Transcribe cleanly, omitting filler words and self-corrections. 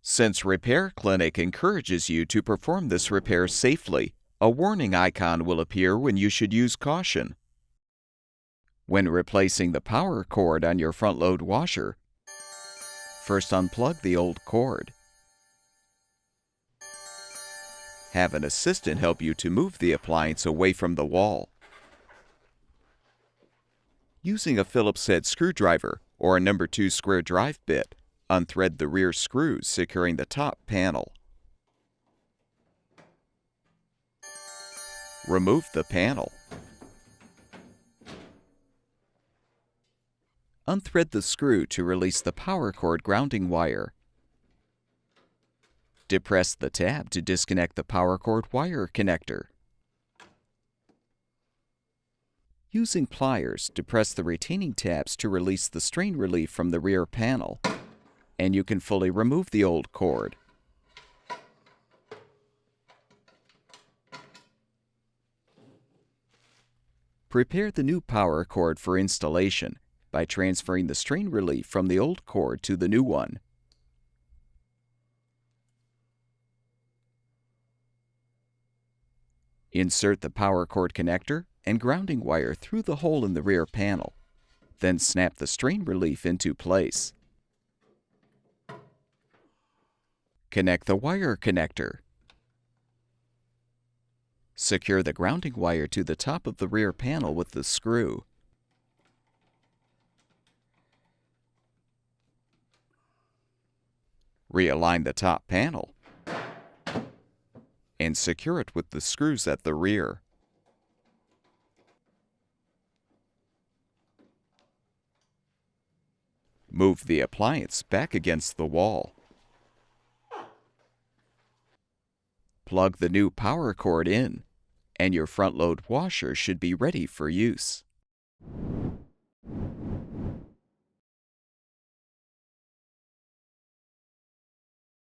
Since Repair Clinic encourages you to perform this repair safely, a warning icon will appear when you should use caution. When replacing the power cord on your front-load washer, first unplug the old cord. Have an assistant help you to move the appliance away from the wall. Using a Phillips-head screwdriver or a No. 2 square drive bit, unthread the rear screws securing the top panel. Remove the panel. Unthread the screw to release the power cord grounding wire. Depress the tab to disconnect the power cord wire connector. Using pliers, depress the retaining tabs to release the strain relief from the rear panel, and you can fully remove the old cord. Prepare the new power cord for installation by transferring the strain relief from the old cord to the new one. Insert the power cord connector and grounding wire through the hole in the rear panel. Then snap the strain relief into place. Connect the wire connector. Secure the grounding wire to the top of the rear panel with the screw. Realign the top panel and secure it with the screws at the rear. Move the appliance back against the wall. Plug the new power cord in, and your front-load washer should be ready for use.